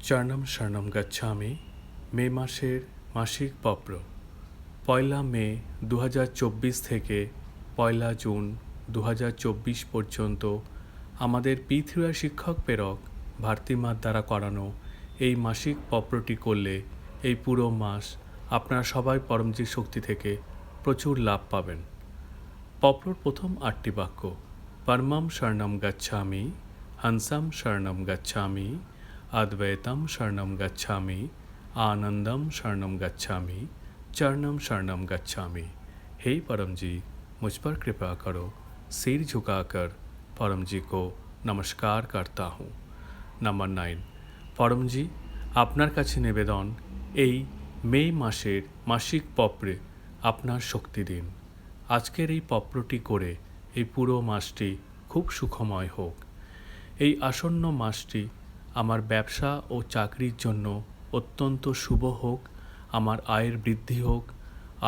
চরণম শরণম গচ্ছামি মে মাসের মাসিক পত্র 1 মে 2024 থেকে 1 জুন 2024 পর্যন্ত আমাদের পৃথিবীর শিক্ষক প্রেরক ভারতীমার দ্বারা করানো এই মাসিক পত্রটি করলে এই পুরো মাস আপনারা সবাই পরমজিৎ শক্তি থেকে প্রচুর লাভ পাবেন। পত্রর প্রথম 8টি বাক্য পরমম শরণম গচ্ছামি, হংসম শরণম গচ্ছামি, अद्वैतम शरणम गच्छामि, आनंदम शरणम गच्छामि, चरणम शरणम गच्छामि। हे परम जी, मुझ पर कृपा करो। सिर झुकाकर परम जी को नमस्कार करता हूँ। नंबर 9, परम जी আপনার কাছে নিবেদন এই মে মাসের মাসিক পত্রে আপনার শক্তি দিন। আজকের এই পত্রটি করে এই পুরো মাসটি খুব সুখময় হোক। এই আসন্ন মাসটি আমার ব্যবসা ও চাকরির জন্য অত্যন্ত শুভ হোক। আমার আয়ের বৃদ্ধি হোক,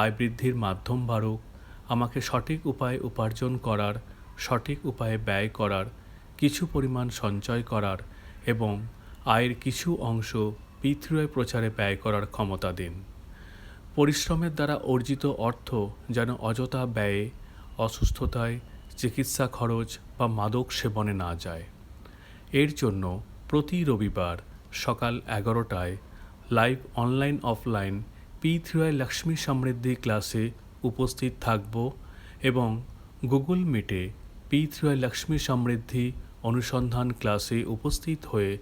আয় বৃদ্ধির মাধ্যম বাড়ুক, আমাকে সঠিক উপায়ে উপার্জন করার, সঠিক উপায়ে ব্যয় করার, কিছু পরিমাণ সঞ্চয় করার এবং আয়ের কিছু অংশ পিতৃয় প্রচারে ব্যয় করার ক্ষমতা দিন। পরিশ্রমের দ্বারা অর্জিত অর্থ যেন অযথা ব্যয়ে, অসুস্থতায়, চিকিৎসা খরচ বা মাদক সেবনে না যায়। এর জন্য প্রতি রবিবার সকাল 11টায় live online offline P3I Lakshmi Samriddhi ক্লাসে উপস্থিত থাকব এবং গুগল মিটে P3I লক্ষ্মী সমৃদ্ধি অনুসন্ধান ক্লাসে উপস্থিত হয়ে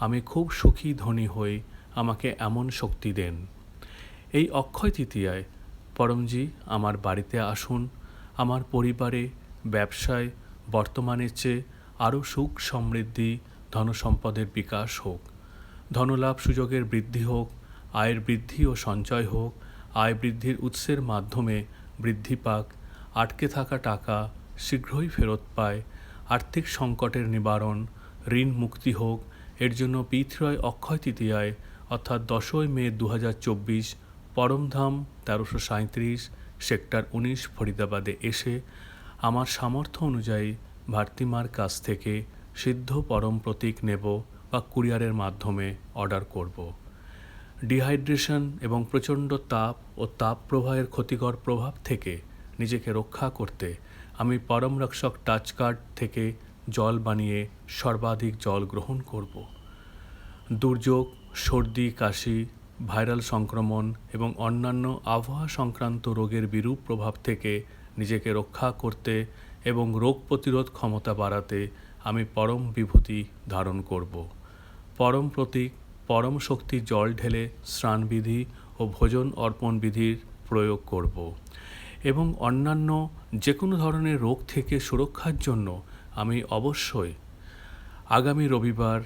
আমি খুব সুখী ধনী হই, আমাকে এমন শক্তি দেন। এই অক্ষয় তৃতীয়ায় পরমজি আমার বাড়িতে আসুন। আমার পরিবারে, ব্যবসায় বর্তমানের চেয়ে আরও সুখ সমৃদ্ধি, ধনসম্পদের বিকাশ হোক, ধনলাভ সুযোগের বৃদ্ধি হোক, আয়ের বৃদ্ধি ও সঞ্চয় হোক, আয় বৃদ্ধির উৎসের মাধ্যমে বৃদ্ধি পাক, আটকে থাকা টাকা শীঘ্রই ফেরত পায়, আর্থিক সংকটের নিবারণ, ঋণ মুক্তি হোক। এর জন্য P3I অক্ষয় তৃতীয়ায় অর্থাৎ 10 মে 2024 পরমধাম 1337 সেক্টর 19 ফরিদাবাদে এসে আমার সামর্থ্য অনুযায়ী ভারতীমার কাছ থেকে সিদ্ধ পরম প্রতীক নেব বা কুরিয়ারের মাধ্যমে অর্ডার করব। ডিহাইড্রেশন এবং প্রচণ্ড তাপ ও তাপ প্রবাহের ক্ষতিকর প্রভাব থেকে নিজেকে রক্ষা করতে আমি পরম রক্ষক টাচ কার্ড থেকে জল বানিয়ে সর্বাধিক জল গ্রহণ করব। দুর্যোগ, সর্দি, কাশি, ভাইরাল সংক্রমণ এবং অন্যান্য আবহাওয়া সংক্রান্ত রোগের বিরূপ প্রভাব থেকে নিজেকে রক্ষা করতে এবং রোগ প্রতিরোধ ক্ষমতা বাড়াতে আমি পরম বিভূতি ধারণ করব। পরম প্রতীক, পরম শক্তির জল ঢেলে স্নানবিধি ও ভোজন অর্পণ বিধির প্রয়োগ করব এবং অন্যান্য যে কোনো ধরনের রোগ থেকে সুরক্ষার জন্য আমি অবশ্যই আগামী রবিবার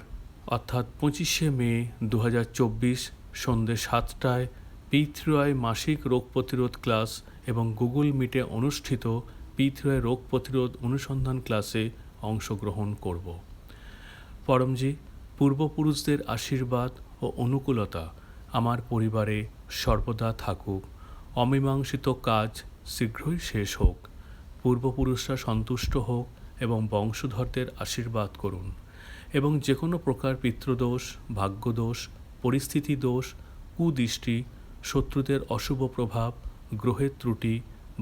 অর্থাৎ 25 মে 2024 সন্ধ্যে 7টায় P3I মাসিক রোগ প্রতিরোধ ক্লাস এবং গুগল মিটে অনুষ্ঠিত P3I রোগ প্রতিরোধ অনুসন্ধান ক্লাসে অংশগ্রহণ করব। পরমজি পূর্বপুরুষদের আশীর্বাদ ও অনুকূলতা আমার পরিবারে সর্বদা থাকুক। অমীমাংসিত কাজ শীঘ্রই শেষ হোক, পূর্বপুরুষরা সন্তুষ্ট হোক এবং বংশধরদের আশীর্বাদ করুন এবং যে কোনো প্রকার পিতৃদোষ, ভাগ্যদোষ, পরিস্থিতি দোষ, কুদৃষ্টি, শত্রুদের অশুভ প্রভাব, গ্রহের ত্রুটি,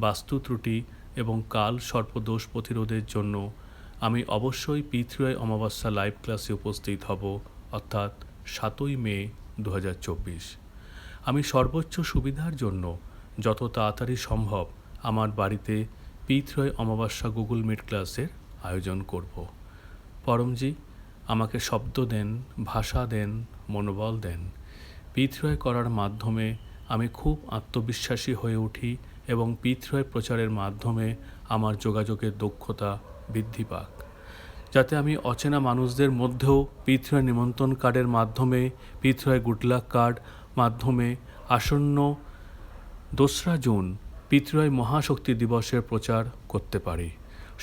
বাস্তু ত্রুটি এবং কাল সর্পদোষ প্রতিরোধের জন্য আমি অবশ্যই P3I অমাবস্যা লাইভ ক্লাসে উপস্থিত হব অর্থাৎ 7 মে 2024। আমি সর্বোচ্চ সুবিধার জন্য যত তাড়াতাড়ি সম্ভব আমার বাড়িতে P3I অমাবস্যা গুগল মিট ক্লাসের আয়োজন করব। পরমজি আমাকে শব্দ দেন, ভাষা দেন, মনোবল দেন। P3I করার মাধ্যমে আমি খুব আত্মবিশ্বাসী হয়ে উঠি এবং P3I প্রচারের মাধ্যমে আমার যোগাযোগের দক্ষতা বৃদ্ধি পাক, যাতে আমি অচেনা মানুষদের মধ্যেও P3I নিমন্ত্রণ কার্ডের মাধ্যমে, P3I গুড লাক কার্ড মাধ্যমে আসন্ন 2রা জুন P3I মহাশক্তি দিবসের প্রচার করতে পারি।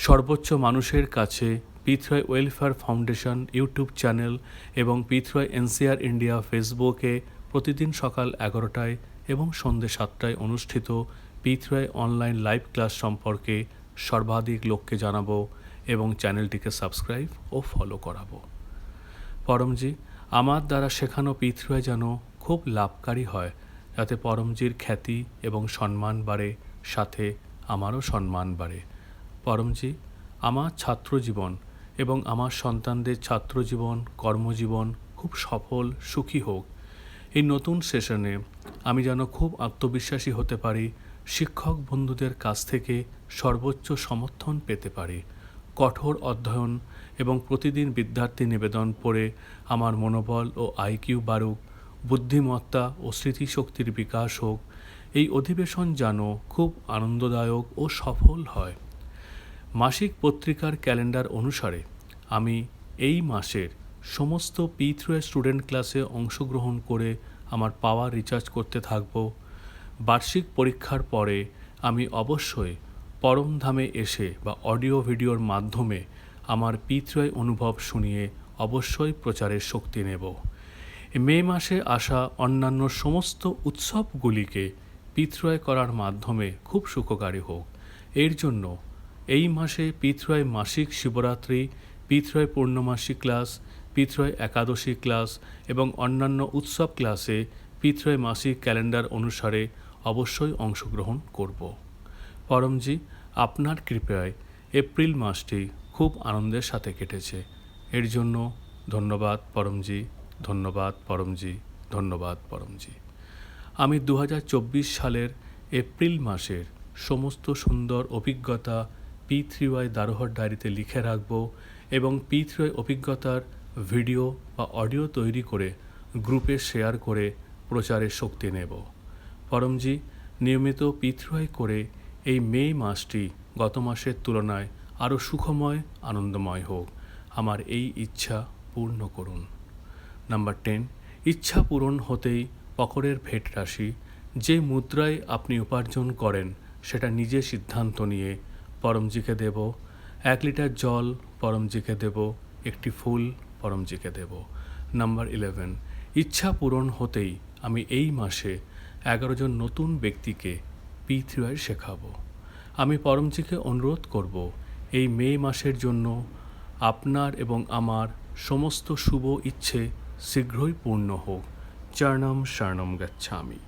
সর্বোচ্চ মানুষের কাছে P3I welfare foundation YouTube channel এবং P3I NCR ইন্ডিয়া ফেসবুকে প্রতিদিন সকাল 11টায় এবং সন্ধ্যে 7টায় অনুষ্ঠিত P3I অনলাইন লাইভ ক্লাস সম্পর্কে সর্বাধিক লোককে জানাবো এবং চ্যানেলটিকে সাবস্ক্রাইব ও ফলো করাবো। পরমজি আমার দ্বারা শেখানো পি3 যেন খুব লাভকারী হয়, যাতে পরমজির খ্যাতি এবং সম্মান বাড়ে, সাথে আমারও সম্মান বাড়ে। পরমজি, আমার ছাত্রজীবন এবং আমার সন্তানদের ছাত্রজীবন, কর্মজীবন খুব সফল, সুখী হোক। এই নতুন সেশনে আমি যেন খুব আত্মবিশ্বাসী হতে পারি, শিক্ষক বন্ধুদের কাছ থেকে সর্বোচ্চ সমর্থন পেতে পারি। কঠোর অধ্যয়ন এবং প্রতিদিন বিদ্যার্থী নিবেদন পড়ে আমার মনোবল ও আইকিউ বাড়ুক, বুদ্ধিমত্তা ও স্মৃতিশক্তির বিকাশ হোক। এই অধিবেশন যেন খুব আনন্দদায়ক ও সফল হয়। মাসিক পত্রিকার ক্যালেন্ডার অনুসারে আমি এই মাসের সমস্ত পি3 স্টুডেন্ট ক্লাসে অংশগ্রহণ করে আমার পাওয়ার রিচার্জ করতে থাকব। বার্ষিক পরীক্ষার পরে আমি অবশ্যই পরমধামে এসে বা অডিও ভিডিওর মাধ্যমে আমার পি3 অনুভব শুনিয়ে অবশ্যই প্রচারের শক্তি নেব। মে মাসে আসা অন্যান্য সমস্ত উৎসবগুলিকে পি3 করার মাধ্যমে খুব সুখকারী হোক। এর জন্য এই মাসে পি3 মাসিক শিবরাত্রি, পি3 পূর্ণমাসী ক্লাস, পি3 একাদশী ক্লাস এবং অন্যান্য উৎসব ক্লাসে পি3 মাসিক ক্যালেন্ডার অনুসারে অবশ্যই অংশগ্রহণ করব। পরমজি, আপনার কৃপায় এপ্রিল মাসটি খুব আনন্দের সাথে কেটেছে। এর জন্য ধন্যবাদ পরমজি, ধন্যবাদ পরমজি, ধন্যবাদ পরমজি। আমি 2024 সালের এপ্রিল মাসের সমস্ত সুন্দর অভিজ্ঞতা পি3 দারোহর ডায়েরিতে লিখে রাখব এবং পি3 অভিজ্ঞতার ভিডিও বা অডিও তৈরি করে গ্রুপে শেয়ার করে প্রচারের শক্তি নেব। পরমজি, নিয়মিত পি3 করে এই মে মাসটি গত মাসের তুলনায় আরও সুখময়, আনন্দময় হোক। আমার এই ইচ্ছা পূর্ণ করুন। নাম্বার 10, ইচ্ছা পূরণ হতেই পকরের ভেট রাশি। যে মুদ্রায় আপনি উপার্জন করেন সেটা নিজে সিদ্ধান্ত নিয়ে পরমজিকে দেব। 1 লিটার জল পরমজিকে দেব, একটি ফুল পরমজিকে দেব। নাম্বার 11, ইচ্ছা পূরণ হতেই আমি এই মাসে 11 জন নতুন ব্যক্তিকে পি3 শেখাবো। আমি পরমজিকে অনুরোধ করব এই মে মাসের জন্য আপনার এবং আমার সমস্ত শুভ ইচ্ছে শীঘ্রই পূর্ণ হোক। চরণম শরণম গচ্ছামি।